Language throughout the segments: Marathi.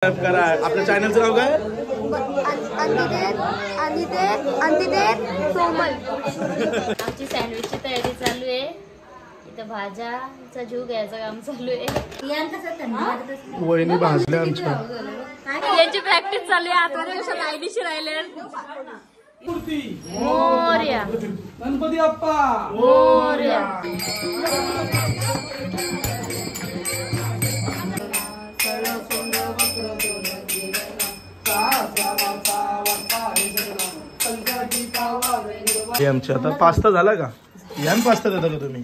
करा. आपल्या चॅनलचं नाव काय? सोमल. आमची सँडविचची तयारी चालू आहे. इथं भाज्याचा जीव घ्यायचं काम चालू आहे. वहिनी भाजल्या आमच्या. याची प्रॅक्टिस चालू आहे. आता लाईनीशी राहिले. मोरया गणपती बाप्पा मोरया. आमच्या आता पास्ता झाला का? यान पास्ता देता का तुम्ही?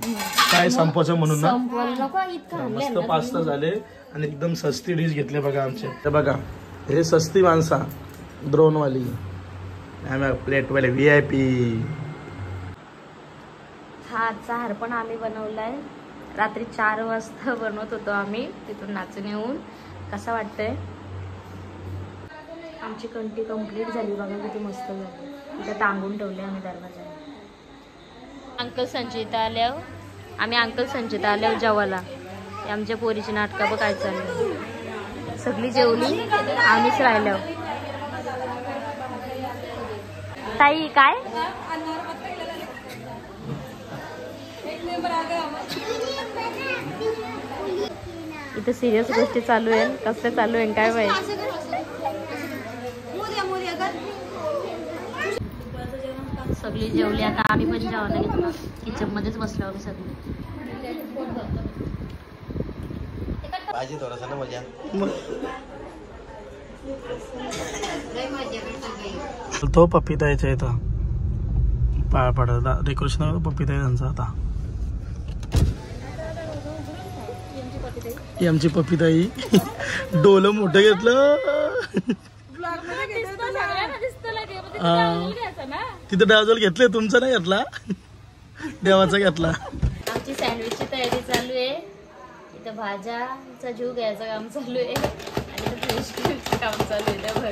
काय संपवायचं म्हणून ना? मस्त पास्ता झाले आणि एकदम सस्ती डिश घेतली बघा आमच्या. हे बघा, हे सस्ती माणसा द्रोणवाली प्लेटवाले VIP. हा आजचा हार पण आम्ही बनवलाय. रात्री 4 वाजता बनवत होतो आम्ही तिथून नाचून येऊन. कसा वाटतंय? आमची कंठी कंप्लीट झाली बघा, किती मस्त झाली. इथं टांगून ठेवले आम्ही दरवाजा. अंकल संचिता आल्यावर आम्ही अंकल संचिता आल्यावर जेवायला. आमच्या पोरीची नाटकं बघ काय चालली. सगळी जेवली, आम्हीच राहिलो. ताई काय इथं सिरियस गोष्टी चालू आहे. कसं चालू आहे काय माहिती. सगळी जेवली, आता आम्ही पण जेवायला घेतलो. किचन मध्येच बसलो आम्ही सगळे. पाहिजे थोडासा ना मजा. तो पपिता यायचा इथं पाळ पडला. डेकोरेशन पपिता आहे त्यांचा. आता ही आमची पपिताई. डोलं मोठं घेतलं. तिथं डावजल घेतले, तुमचा नाही घेतला, देवाचा घेतला. आमची सँडविचची तयारी चालू आहे. इथं भाज्याचा जीव घ्यायचं काम चालू आहे आणि फ्रेश क्रीमचं काम चालू आहे. बघ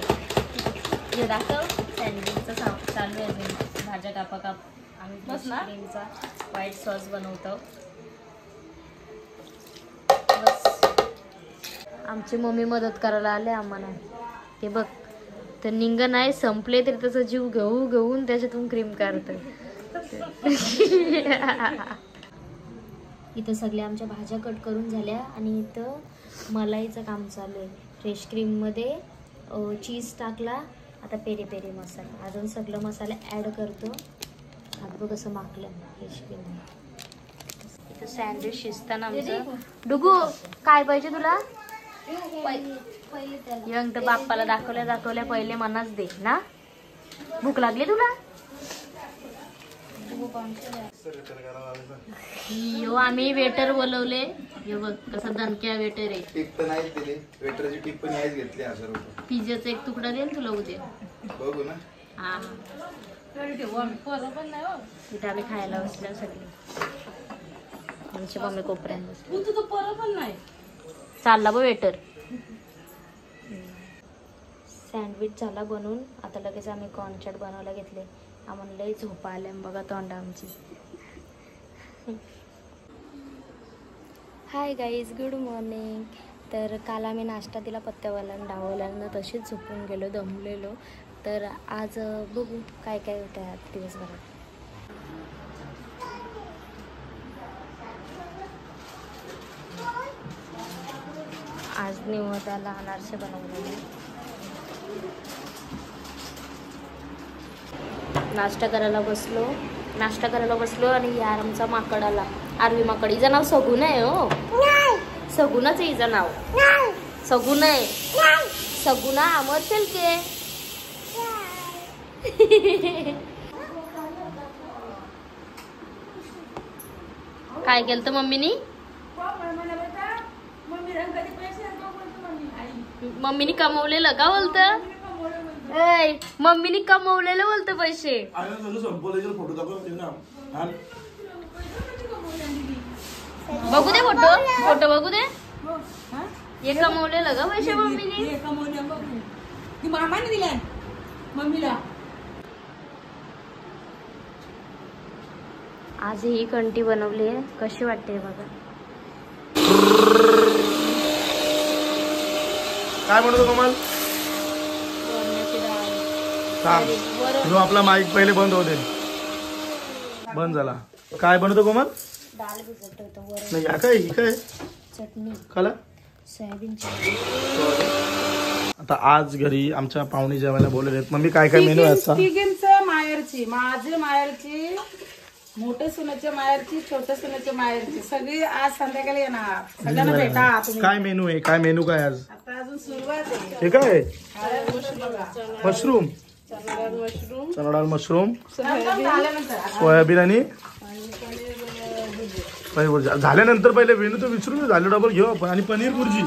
हे दाखव. सँडविचचं चालू आहे. भाज्या कापा काप. आम्ही फ्रेश क्रीमचा व्हाईट सॉस बनवतो. बस आमची मम्मी मदत करायला आले आम्हाला. ते बघ तर निंग नाही संपले तरी त्याचा जीव घेऊन त्याच्यातून क्रीम काढत. इथं सगळ्या आमच्या भाज्या कट करून झाल्या आणि इथं मलाईचं काम चालू आहे. फ्रेश क्रीममध्ये चीज टाकला. आता पेरी पेरी मसाला अजून सगळं मसाला ॲड करतो. आता बघ कसं माखलं फ्रेश क्रीम. इथं सँडविच शिजताना आमचं. डुगू काय पाहिजे तुला? यंग तर बाप्पाला दाखवल्या पहिले मनाच दे ना. भूक लागली तुला? यो आम्ही वेटर बोलवले. यो बघ कसं दणक्या वेटर आहे. टिप तर नाहीच दिली. वेटरची टिप पण नाहीच घेतली. असं पिझ्झाचा एक तुकडा देईल तुला उद्या. बघू ना. हा तिथे आम्ही खायला बसल्या सगळे. आमची मम्मी कोपऱ्यात बसली. चालला बघ वेटर. सँडविच झाला बनवून. आता लगेच आम्ही कॉर्नचाट बनवायला घेतले. आम्हाला लई झोपा आल्या बघा तोंडा आमची. Hi guys, good morning. तर काल आम्ही नाश्ता दिला पत्त्यावाला डाववाल्यांना, तशीच झोपून गेलो, दमलेलो. तर आज बघू काय काय होतं आज दिवसभरात. आज निवदाला अनारसे बनवलेले. नाश्ता करायला बसलो आणि यार आमचा माकड आला. आरवी माकड. हिचं नाव सगुन आहे. हो सगुनच आहे हिचं नाव. सगुन आहे. सगुना अमर चलके. काय केलं तर मम्मीनी? मम्मीनी कमवलेलं का बोलतं? मम्मीनी कमवलेलं बोलतं पैसे. बघू दे फोटो बघू दे. हे कमवलेलं का पैसे मम्मीनी? मामाने दिले मम्मीला. आज ही कंठी बनवली आहे. कशी वाटते बघा. काय म्हणतो कोमल? वरणाची डाळ. सांग. जो आपला माईक पहिले बंद होते, बंद झाला. काय बनवतो कोमल? डाळ भिजत ठेवतो. वरण, नाही या काय ही काय चटणी, खाला. सोयाबीनची. आता आज घरी आमच्या पाहुणे जेवायला बोलले. मम्मी काय काय मेनू आहे आजचा? तिघींचं माहेरची, माझे माहेरची, मोठे सुनेच्या माहेरची, छोटे सुनेच्या माहेरची, सगळी आज संध्याकाळी येणार. सगळ्यांना भेटा तुम्ही. काय मेनू आहे? काय मेनू काय आज? आता अजून सुरुवात आहे. हे काय? बघा. मशरूम, मशरूम, चणा डाळ, मशरूम, झाल्यानंतर सोयाबीन आणि पनीर भुर्जी. झाल्यानंतर पहिले मेनू तर विसरून झालं, डबल घेऊ आपण. आणि पनीर भुर्जी.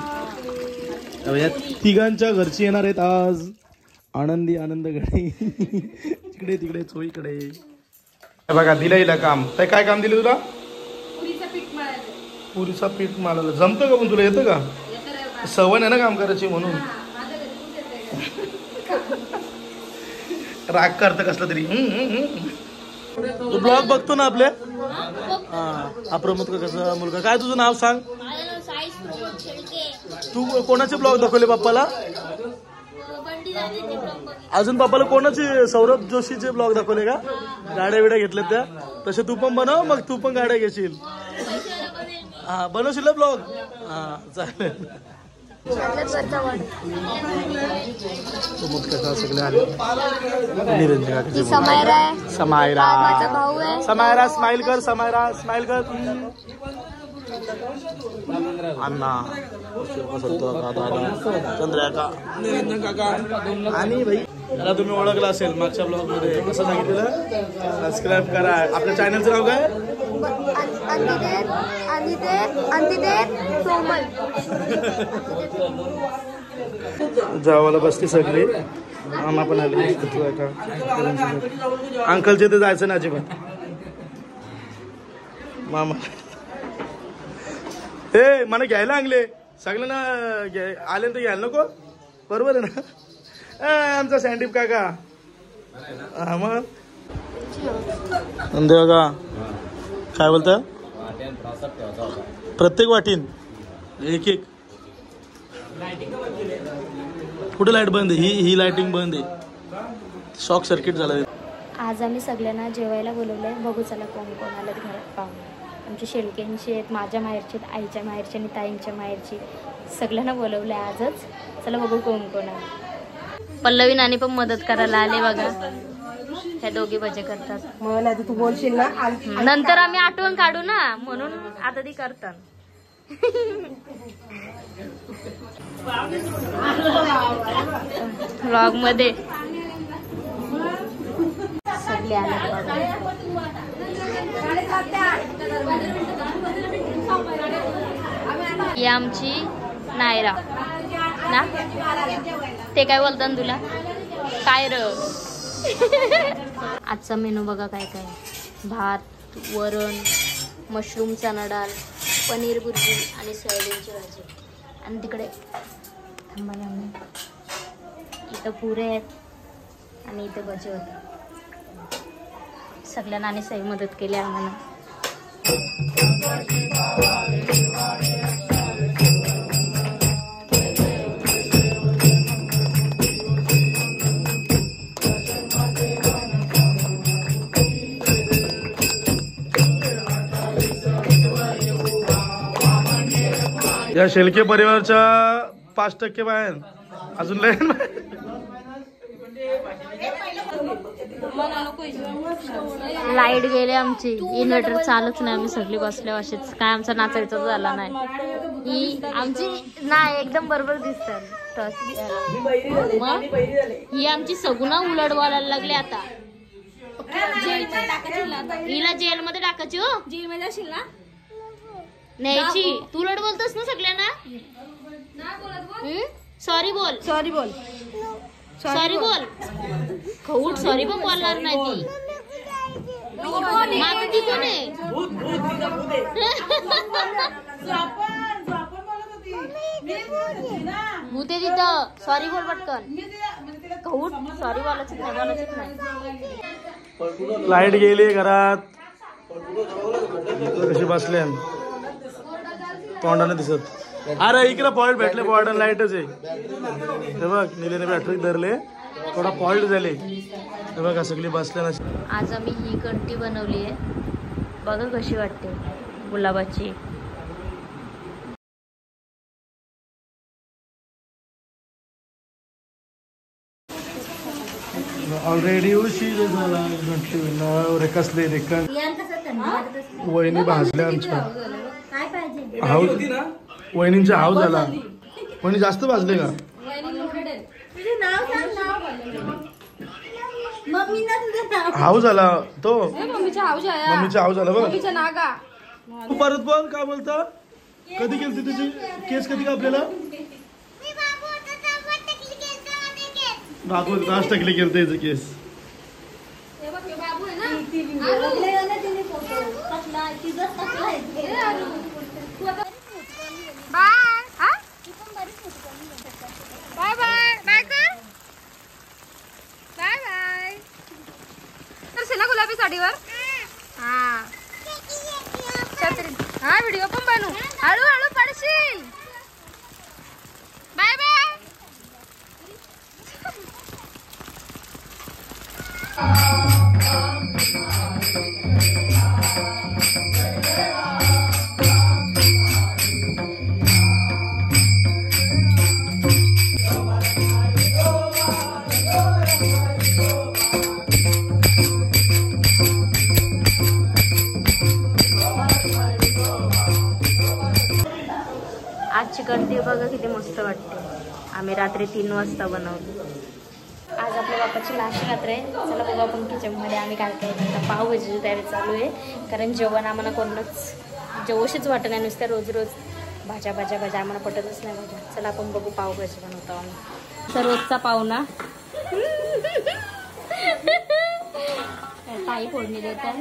या तिघांच्या घरची येणार आहेत आज. आनंदी आनंद गडे. इकडे तिकडे चोईकडे. बघा दिलं हिला काम. काय काम दिलं तुला? पुरीचा पीठ मारायला जमतं का? पण तुला येतं का? सवय आहे ना काम करायची म्हणून. राग करतं कसला तरी. तू ब्लॉग बघतो ना आपले? हा प्रमोद का कसा मुलगा. काय तुझं नाव सांग? तू कोणाचे ब्लॉग दाखवले बाप्पाला? अजून बाप्पाला कोणाचे? सौरभ जोशीचे ब्लॉग दाखवले का? गाड्या बिड्या घेतल्या त्या. तसे तू पण बनव, मग तू पण गाड्या घेशील. हा बनवशील ब्लॉग. हा चालेल. सगळे आले. निरंजन समायरा समायरा स्माइल कर. समायरा स्माइल कर. अण्णा चंद्रया का निरंजन काका. आणि भाई त्याला तुम्ही ओळखला असेल मागच्या ब्लॉग मध्ये. कसं सांगितलेलं? सबस्क्राईब करा. आपल्या चॅनलचं नाव काय? जावाला बसते सगळे. मामा पण आले. अंकलचे ते जायचं ना अजिबात. मामा हे मला घ्यायला आणले सगळ्यांना. आले तर घ्यायला नको. बरोबर आहे ना? आमचा सँडीप काका. हा मग बघा काय बोलता. प्रत्येक वाटीन एक एक. कुठे लाईट बंद आहे? ही लाईटिंग बंद आहे. शॉक सर्किट झालं. आज आम्ही सगळ्यांना जेवायला बोलवलंय. बघू चला कोण कोण आलं घरात पाहुणे. आमचे शेलकेंची आहेत, माझ्या माहेरची आहेत, आईच्या माहेरची आणि ताईंच्या माहेरची. सगळ्यांना बोलवलंय आजच. चला बघू कोण कोण आहे. पल्लवी नानी पण मदत करायला आले बघा. ह्या दोघी भजे करतात. मला तू बोलशील ना. नंतर आम्ही आठवण काढू ना, म्हणून आता ती करतात. व्लॉग मध्ये सगळे आले बघा. ही आमची नायरा ना. ते काय बोलतात तुला? काय र. आजचा मेनू बघा काय काय. भात, वरण, मशरूम चणा डाळ, पनीर भुर्जी आणि सोयाबीनची भाजी. आणि तिकडे थांबायला आम्ही इथं पुरे आहेत आणि इथे भजी होते. सगळ्यांना आणि सही मदत केली आम्हाला. या शेलके परिवारच्या 5% बाहेर अजून लय. लाईट गेले आमची. इन्व्हर्टर चालूच नाही. आम्ही सगळी बसले असेच. काय आमचा नाचायचा झाला नाही. ही आमची नाही एकदम बरोबर दिसतात. ही आमची सगुना उलट बोलायला लागली आता. हिला जेल मध्ये टाकायची. हो जेल मध्ये असेल ना न्यायची. तू उलट बोलतोस ना सगळ्यांना. सॉरी बोल. सॉरी बोल. सॉरी बोल. खऊट सॉरी पण बोलणार नाही ती. आता ती कोण आहे? भूते तिथं. सॉरी बोल पटकन. खऊट सॉरी बोलायच नाही. बोलायचंच नाही. लाईट गेली घरात. कशी बसले तोंडाने दिसत. अरे इकडे पॉइंट भेटले, पॉइंट लाईटच आहे हे बघ. निलेने बॅटरी धरले, थोडा पॉइंट झाले हे बघा. सगळी बसल्या ना. आज आम्ही ही कंटी बनवली आहे बघा कशी वाटते गुलाबाची. ऑलरेडी उशीर झाला म्हटली रे. कसले रेकन वहिनी भाजल्या आमच्या. हाव वहिनींचा हाव झाला. वहिनी जास्त भाजले का? हाव झाला तो. मम्मीचा हाव झाला बघ. तू परत बोल काय बोलता. कधी केलती तुझी केस? कधी का आपल्याला बाबू 10 टक्के केलते याचं केस. बाय बाय बाय कर बाय बाय. तर ना गुलाबी साडीवर हा छत्री. हा व्हिडिओ पण बनवू. हळूहळू पडशील. Bye bye. आजची कंटी बघा किती मस्त वाटते. आम्ही रात्री 3 वाजता बनवली. आज आपल्या बापाची लास्ट रात्र आहे. चला बघा आपण किचनमध्ये आम्ही काय काय. आता पावभाजीची तयारी चालू आहे कारण जेवण आम्हाला कोणच जेवशीच वाटत नाही. नुसत्या रोज रोज भाज्या भाज्या भाज्या आम्हाला पटतच नाही भाज्या. चला आपण बघू पावभाजी बनवतो आम्ही. तर रोजचा पाव ना ताई फोडणी देतात.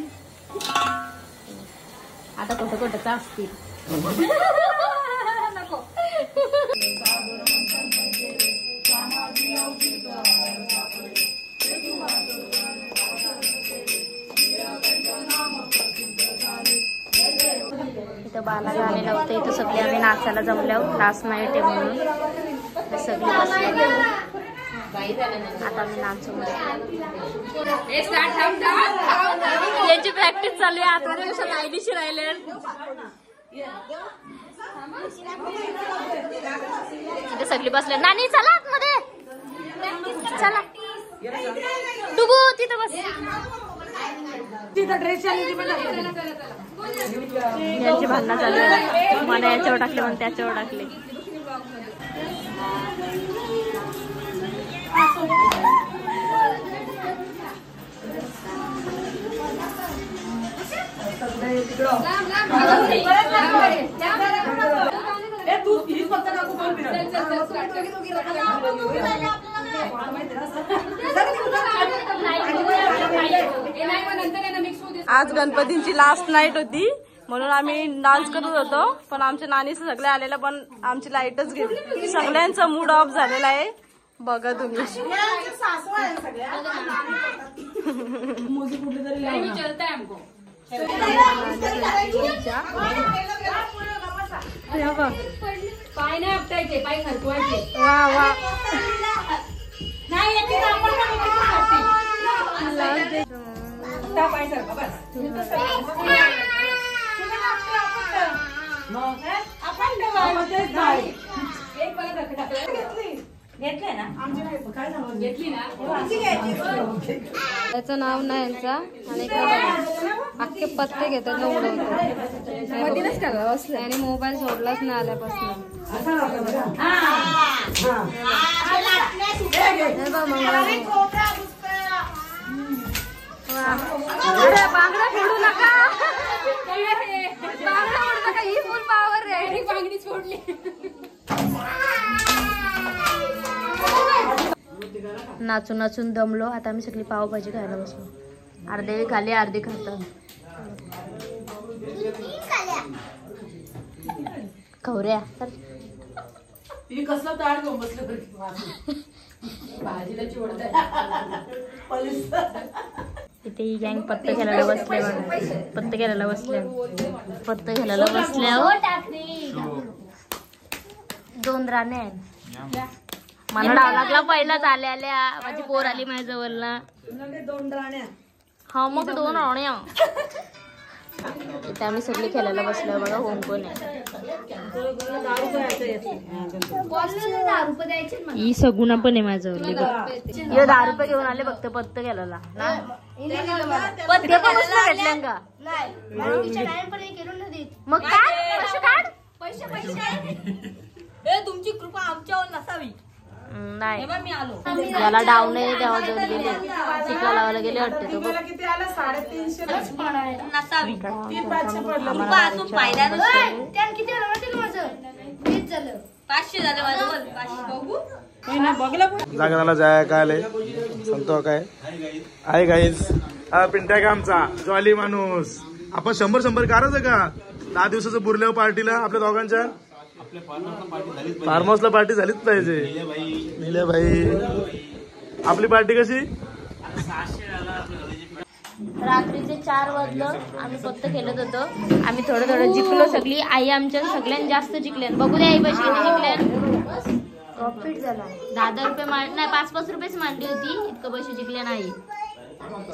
आता कुठं कुठंच असतील. नको इथं बाला गाणे लावतं. इथं सगळे आम्ही नाचायला जमल्या. लास्ट नाईट आहे म्हणून सगळी बसले. आता आम्ही नाचू. याची प्रॅक्टिस चालू आहे. आता कायदेशीर राहिले. इथे सगळी बसले. नानी चला आतमध्ये. चला डुगू तिथं बस. यांची भांडणं चालू आहे. मला याच्यावर टाकले म्हणून त्याच्यावर टाकले. आज गणपतींची लास्ट नाईट होती म्हणून आम्ही डान्स करत होतो. पण आमच्या नानीच सगळे आलेलं पण आमची लाईटच गेली. सगळ्यांचा मूड ऑफ झालेला आहे बघा तुम्ही. पाय नाही आपटायचे, पाय खरकवायचे. वा वा. त्याचं नाव नाही यांचा. आणि अख्खे पत्ते घेतात ना उडवतात. आणि मोबाईल सोडलाच नाही आल्यापासून. बांगडा फोडू नका. बांगडा फोडू नका. ही फुल पावर आहे. बांगडी सोडली. नाचून नाचून दमलो. आता आम्ही सगळी पावभाजी खायला बसलो. अर्धे खाली अर्धे खातात. खवऱ्या तर कसला ताट घेऊन बसलं भाजीला चिवडत. इथे ही गँग पत्ते घ्यायला बसले. पत्ते घ्यायला बसल्या. पत्ते घ्यायला बसल्या. 2 राणे आहेत. मला डाव लागला पहिलाच आल्या आल्या. माझी पोर आली माझ्या जवळला. 2 राण्या. हा मग 2 राण्या. इथे आम्ही सगळे खेळायला बसलो बघा. होम कोण आहे ही सगुणा पण आहे माझ्या जवळ. 10 रुपये घेऊन आले फक्त पत्त घ्यायला. पत्ते पण भेटल्या का मग काय तुमची कृपा आमच्यावर नसावी. नाही मी आलो. याला डाव नाही द्यावा जर गेले टिका लावायला गेले वाटते तो. मला किती आलं 350 नसावी. 300-500 पडलं. कृपा असून फायदा नसतो. किती माझं 20 झालं. 500 झालं माझं. बोल 500 बघू. जागराला जाय काय आले सांगतो काय आहे गाईज. हा पिंट्या का आमचा जॉली माणूस. आपण 100 करायचं का 10 दिवसाचं बुरल्यावर पार्टीला आपल्या दोघांच्या फार्म हाऊसला पार्टी झालीच पाहिजे. निले भाई आपली पार्टी कशी. रात्रीचे 4 वाजलं. आम्ही फक्त खेळत होतो. आम्ही थोडं जिंकलो. सगळी आई आमच्या सगळ्यांनी जास्त जिंकल्या. बघू द्या आई पैसे किती जिंकल्या. प्रॉफिट झाला. 10 रुपये नाही 5-5 रुपयेच मांडली होती. इतकं पैसे जिंकले नाही.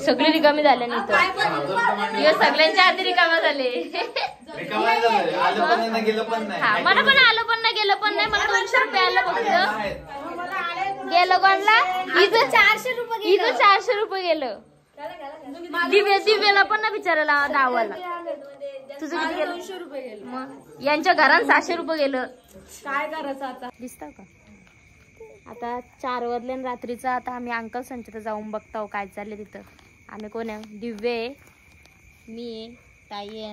सगळे रिकामी झाले नाही तर सगळ्यांच्या आधी रिकामा झाले. हा मला पण आलं पण नाही गेलं पण नाही. मला 200 रुपये आलं फक्त. गेलं कोणला इथं 400 रुपये गेलं. दिव्याला पण ना बिचारायला डावाला. तुझं किती गेलं. 200 रुपये गेलं. मग यांच्या घरात 600 रुपये गेलं. काय करायचं आता. दिसतं का आता 4 वाजल्या रात्रीचा. आता आम्ही अंकल संचित जाऊन बघतो काय चालले तिथं. आम्ही कोण आहे दिव्य आहे मी आहे ताई आहे.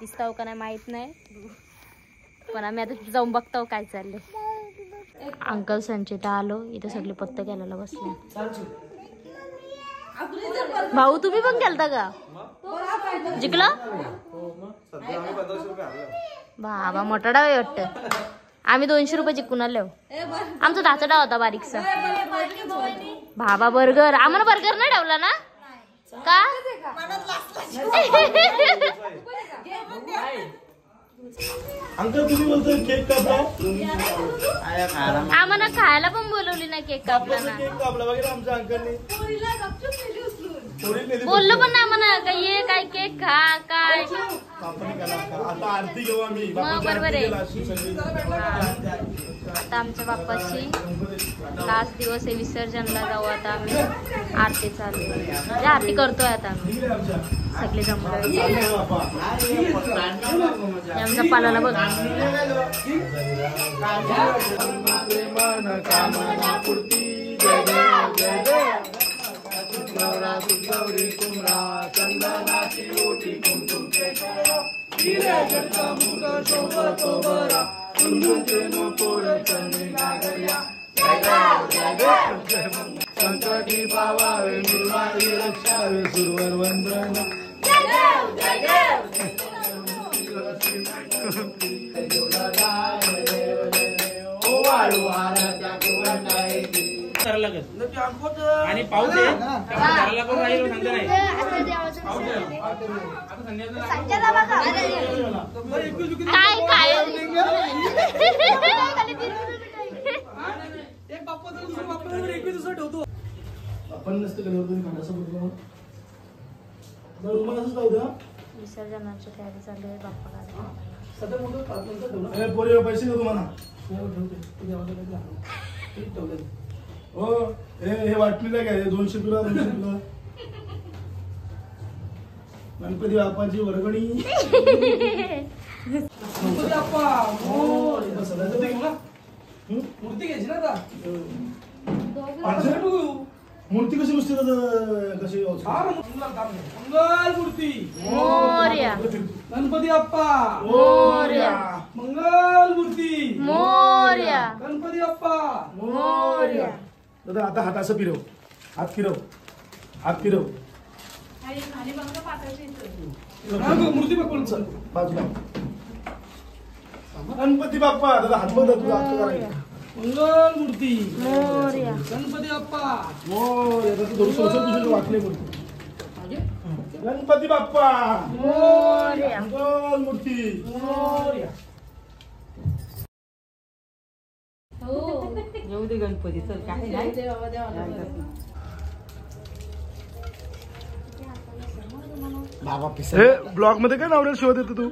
दिसताव का नाही माहित नाही पण आम्ही आता जाऊन बघतो काय चालले. अंकल संचित आलो. इथं सगळे पत्ते घ्यायला बसले. भाऊ तुम्ही पण खेळता का. जिंकलं बाबा मोठा डाव आहे वाटतं. आम्ही 200 रुपये जिंकून आलो. आमचा 10चा डाव होता बारीकसा. बाबा बर्गर आम्हाला बर्गर नाही ठेवला ना का. अंकल तुम्ही बोलतोय केक कापला. आम्हाला खायला पण बोलवली ना केक कापला. केक कापला वगैरे आमच्या अंकलने बोललो पण ना म्हणा काय ये काय केक खा काय. आता आरती घेऊ आम्ही. बरोबर आहे. आता आमच्या बाप्पाची लास्ट दिवस आहे. विसर्जनला जाऊ आता आम्ही. आरती चालू म्हणजे आरती करतोय आता आम्ही सगळे जमलो. आमचा पालाला बघ. संकटी पावावे निर्माणी रक्षावे सुरवर वंदन. आणि पाऊस काय काय आपण नसतं विसर्जनाची तयारी चालू आहे. बाप्पा पोरी पैसे देऊ तुम्हाला. हो हे वाटलेलं काय 200 तुला 200 तुला. गणपती बाप्पाची वर्गणी. मूर्ती घ्यायची ना. मूर्ती कशी बसते कशी. मंगल मूर्ती मोरया. गणपती बाप्पा मोरया. मंगल मूर्ती मोरया. गणपती बाप्पा मोरया. दादा आता हात असं फिरव. हात फिरव. हात फिरव. मूर्ती बघून चल बाजूला. गणपती बाप्पा दादा हात बघ तुझा हात करायचा. मंगल मूर्ती मोरया. गणपती बाप्पा मोरया. तुझे वाटले मूर्ती. गणपती बाप्पा मोरया. मंगल मूर्ती मोरया. येऊ दे गणपती चल काय नाही हे ब्लॉग मध्ये काय नावडेल शोध येतो तू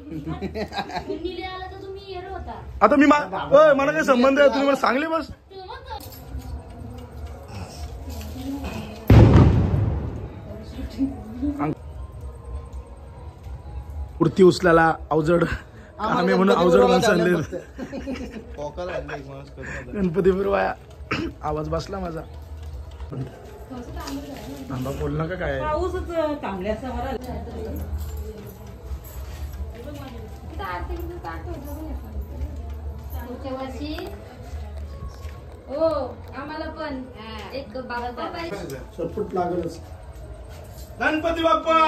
आता मी मला काय संबंध आहे तुम्ही मला सांगले बस कुर्ती उचलायला अवजड आम्ही म्हणून अवजड माणसं आणले गणपती फिरवाया आवाज बसला माझा थांबा बोल नका काय हो आम्हाला पण एक बाबा सटफुट लागलच गणपती बाप्पा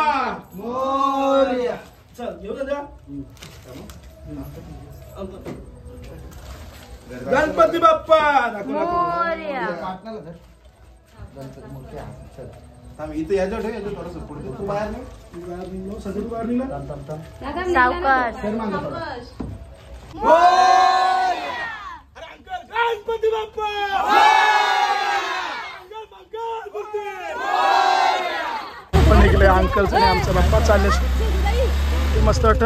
मोरया चल घेऊ द्या गणपती बाप्पा इथे याच्या थोडस पुढे तू बाहेर नाही सगळं बाहेर निघा गणपती बाप्पा पण निघले अंकलचं आणि आमचा बाप्पा चालले मस्त वाटत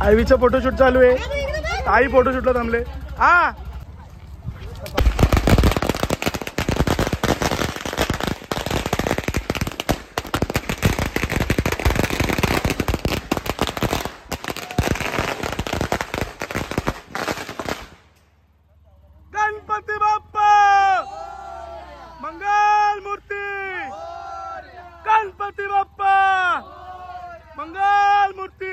आईवीचं फोटोशूट चालू आहे आई फोटोशूटला थांबले हा गणपती बाप्पा मंगल मूर्ती गणपती बाप्पा मंगल मूर्ती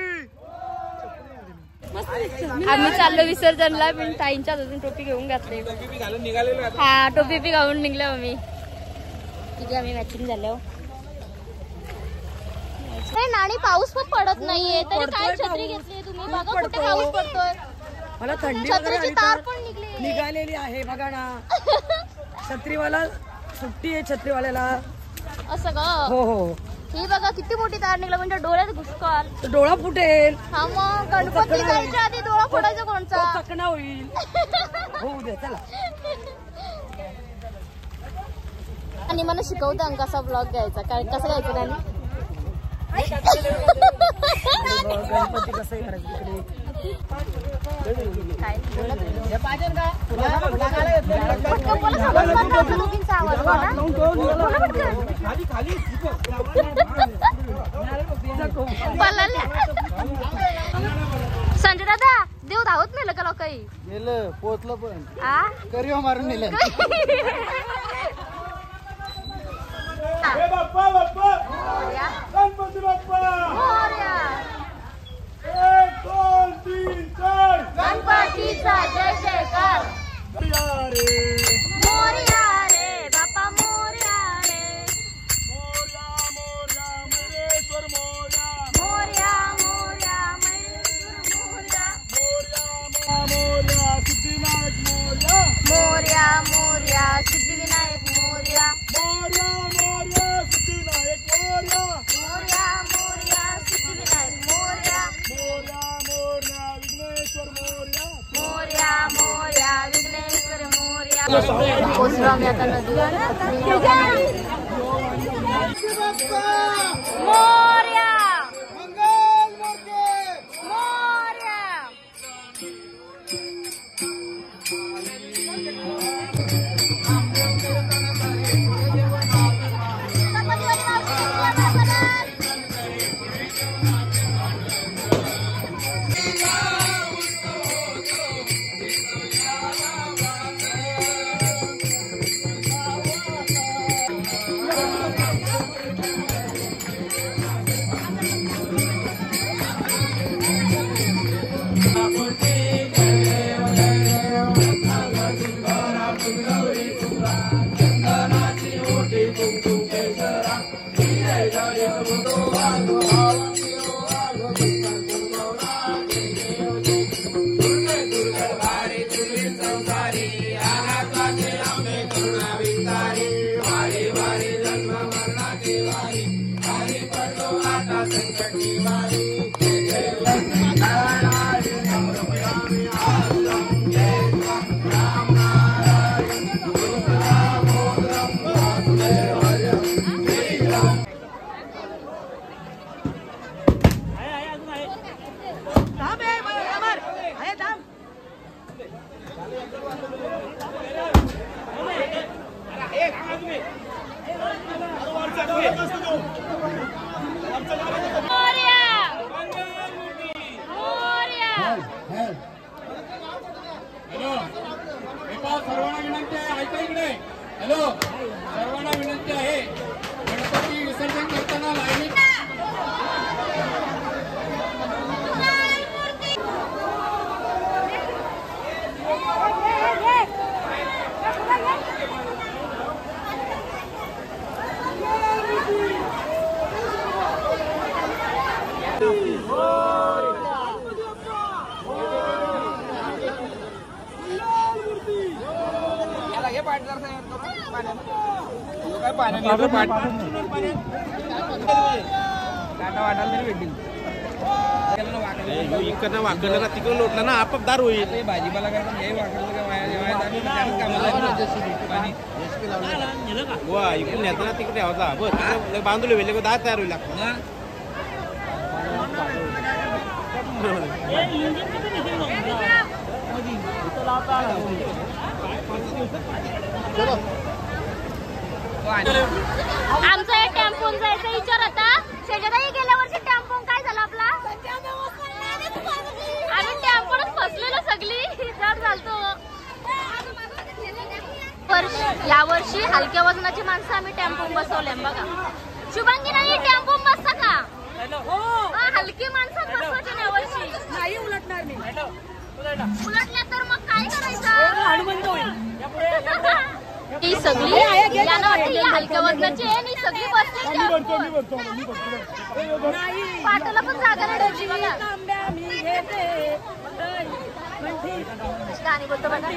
आम्ही चाललो विसर्जनला पण ताईंच्या अजून टोपी घेऊन घातली हा टोपी बी घालून निघलो आम्ही तिथे आम्ही मॅचिंग झालो नाणी पाऊस पण पडत नाहीये तरी काय छत्री घेतली तुम्ही बघा कुठे पाऊस पडतोय मला थंडी छत्रीची तार पण निघालेली आहे बघा ना छत्रीवाला सुट्टी आहे छत्रीवाल्याला असं ग हो हो ही बघा किती मोठी तार निघला म्हणजे डोळ्यात घुसकाल डोळा फुटेल हा मग गणपती जायच्या आधी डोळा फोडायचा कोणचा चकणा होईल होऊ दे चला आणि मला शिकवता कसा ब्लॉग घ्यायचा काय कसं घ्यायचं नानी गणपती कसं करायचं काय संजय दादा देव धावत नेलं का काही गेलं पोचलं पण आ करिओ मारून नेलं बाप्पा बाप्पा गणपती बाप्पा मोरया 1 2 3 4 गणपतीचा जय जयकार मोरया रे बाप्पा मोरया रे मोरया महेश्वर मोरया मोरया मोरया महेश्वर मोरया मोरया सिद्धिविनायक मोरया मोरया मोरया सिद्धिविनायक मोरया मोरया मोरया सिद्धिविनायक मोरया मोरया मोरया सिद्धिविनायक मोरया मोरया मोरया विघ्नेश्वर मोरया मोरया मोरया विघ्नेश्वर मोरया पोचलो आम्ही आता नदीला मोरया मोरया सर्वांना विनंती आहे, ऐका इकडे. हॅलो, सर्वांना विनंती आहे, गणपती विसर्जन करताना लाईनीत इकडनं वाकडलं ना तिकडून लोटलं ना आपाप दार होईल. भाजीपाला वा इकडून येताना तिकडे होता बस बांधले वेले दार तयार होईल. आमचा एक टेम्पोन जायचा विचार होता. शेजारी गेल्या वर्षी टेम्पोन काय झालं आपला, आम्ही टेम्पोनच फसलेलो सगळी जड झालतो. या वर्षी हलक्या वजनाची माणसं आम्ही टेम्पोन बसवले बघा. शुभांगी नाही टेम्पोन बसता का? हलकी माणसं बसवायची या वर्षी नाही. उलटणार नाही. उलटल्या तर मग काय करायचं. ही सगळी यांना वाटतं ही हलक्या वजनाची आहे आणि सगळी बसली. पाटाला पण जागा नाही ठेवली बघा. गाणी बोलतो बघा.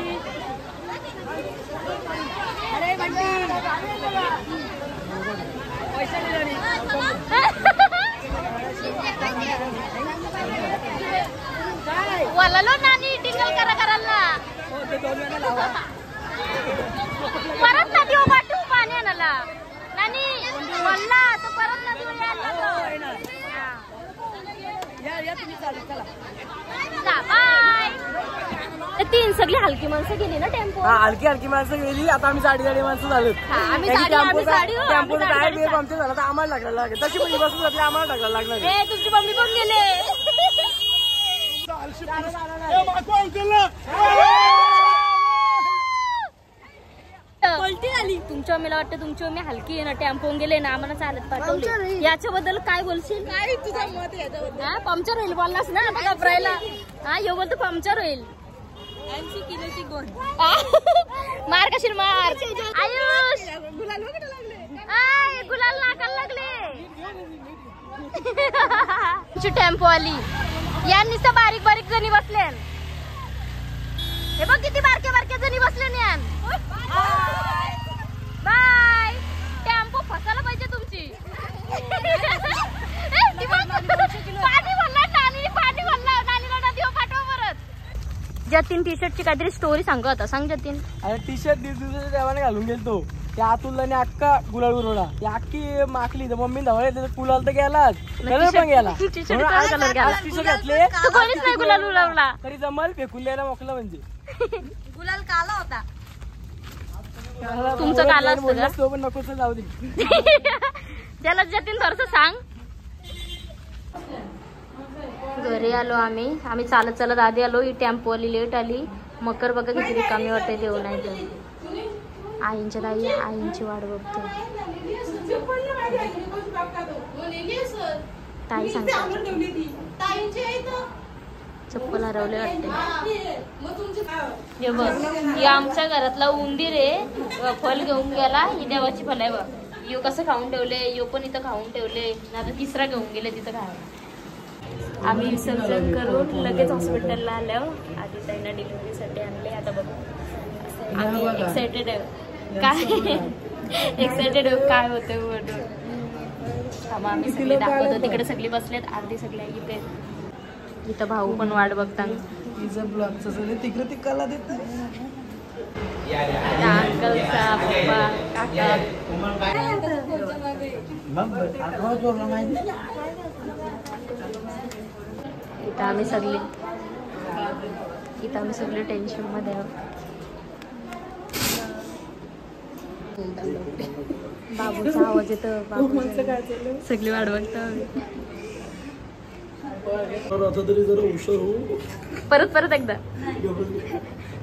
वलालो नानी टिंगल करा करायला परत नदी उभाटू पाणी आणायला नानी वल्ला तर परत नदी तीन सगळी हलकी माणसं गेली ना टेम्पो. हलकी माणसं गेली. आता आम्ही साडी माणसं झालो. टेम्पो काय वेळ आमचं झाला तर आम्हाला टाकायला लागेल. तशी पण बसून जाते आम्हाला टाकायला लागणार. तुमची मम्मी पण गेले. पलटी झाली तुमच्या. मला वाटतं तुमच्या मी हलकी आहे ना टेम्पोन गेले ना आम्हाला चालत पाठवले. याच्याबद्दल काय बोलशील. काय तुझं मत याच्याबद्दल. पंक्चर होईल बोललास ना बघा प्रायला. हा यो बोलतो पंक्चर होईल. 80 किलोची गोण मार कशी मार. आयुष गुलाल नाकाला लागले. टेम्पो आली यांनी तर बारीक बारीक जणी बसले. हे बघ किती बारक्या बारक्या जणी बसले. बाय. टेम्पो फसायला पाहिजे तुमची. पाणी भरला नानी. पाणी भरला नानीला नदी पाठवा परत. जतीन टी शर्टची काहीतरी स्टोरी सांगत होता. सांग जतीन. अरे टी शर्ट दिवसाच्या देवाने घालून गेलतो. त्या आतुलने अक्का गुलाल उरवला. ती अक्की माखली तर मम्मी धावले. गुलाल तर गेलाच. कलर पण गेला. टी शर्ट घातले नाही गुलाल उडवला तरी जमल. फेकून द्यायला मोकला म्हणजे गुलाल काला होता. तुमचं काला असतं पण नको जाऊ दे. त्याला जतीन थोडस सांग. घरी आलो आम्ही चालत चालत आधी आलो. ही टेम्पो आली लेट आली. मकर बघा किती रिकामी वाटते. देऊ नाही देऊ. आईंच्या ताई आईंची वाट बघतो. ताई सांगते चप्पल हरवले वाटते. हे बघ ही आमच्या घरातला उंदीर आहे. फल घेऊन गेला. ही देवाची फल आहे बघ. यो कसं खाऊन ठेवले. यो पण इथं खाऊन ठेवले. आता तिसरा घेऊन गेले तिथं खायला. आम्ही विसर्जन करून लगेच हॉस्पिटलला आलो. आधी ताईंना डिलिव्हरीसाठी आणले. आता बघू आम्ही एक्सायटेड आहे. काय एक्सायटेड काय होतं म्हणून. आम्ही सगळे दाखवतो. तिकडे सगळी बसलेत. अर्धी सगळी इथे. इथं भाऊ पण वाट बघतात. तिकडे तिकाला देत अंकलचा पप्पा काका. इथं आम्ही सगळे इथं आम्ही सगळे टेन्शनमध्ये आहोत. बाबूचा आवाज येतो. सगळी वाट बघतो. आता तरी जरा हुशार हो. परत एकदा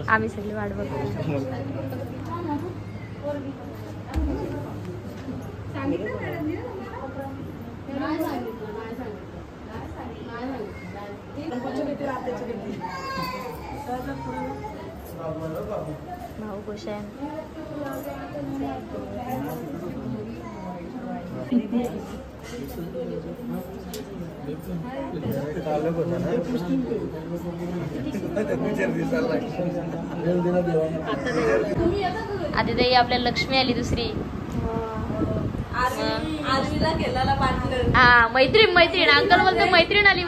आम्ही सगळी वाट बघतो. भाऊ खुश आहे. आता ते आपल्या लक्ष्मी आली दुसरी. हा मैत्रीण अंकल बोलतो मैत्रीण आली.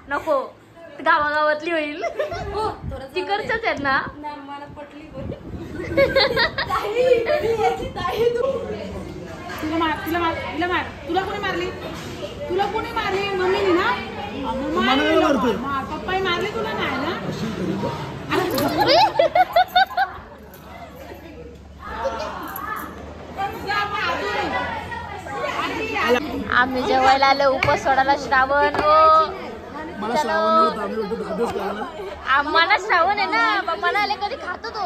नको गावागावातली होईल. तिकडच्याच आहेत ना. तुला कोणी मारली? मम्मीने ना. पप्पाही मारली तुला नाही ना. आम्ही जेवायला आलो. उपवास सोडायला श्रावण. आम्हाला श्रावण आहे ना. पप्पाला आले कधी खातो तो.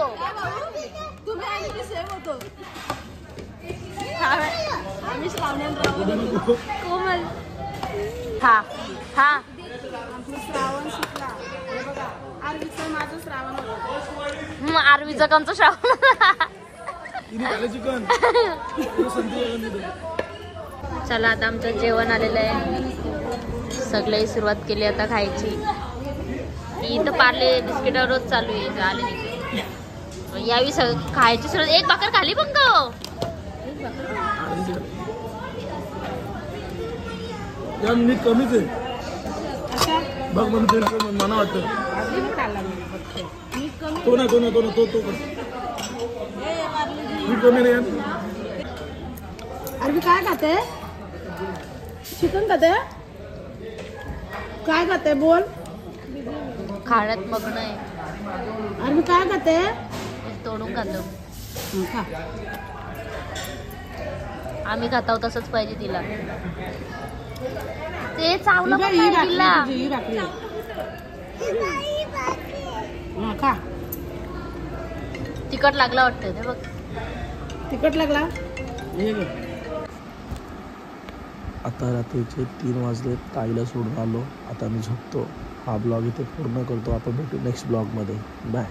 कोमल हा हा आरवीचा कोणचा श्रावण. चला आता आमचं जेवण आलेलं आहे. सगळ्याही सुरुवात केली आता खायची. इथं पार्ले बिस्किटावर रोज चालू आहे. झाले यावी खायची सुरुवात. एक भाकर खाली पण गो. मी कमीच आहे बघ. मला वाटतं तो ना मी कमी नाही. अरे काय खाते? चिकन खाते? काय खाते बोल. खाण्यात मग्न आहे. अरे मी काय खाते? तोडून खातो. आम्ही खाताव तसंच पाहिजे तिला. ते चावलं पण नाही तिला. तिखट लागला वाटतं. ते बघ तिखट लागला. आता रात्रीचे 3 वाजले. ताईला सोडून आलो. आता मी झोपतो. हा ब्लॉग इथे पूर्ण करतो. आपण भेटू नेक्स्ट ब्लॉगमध्ये. बाय.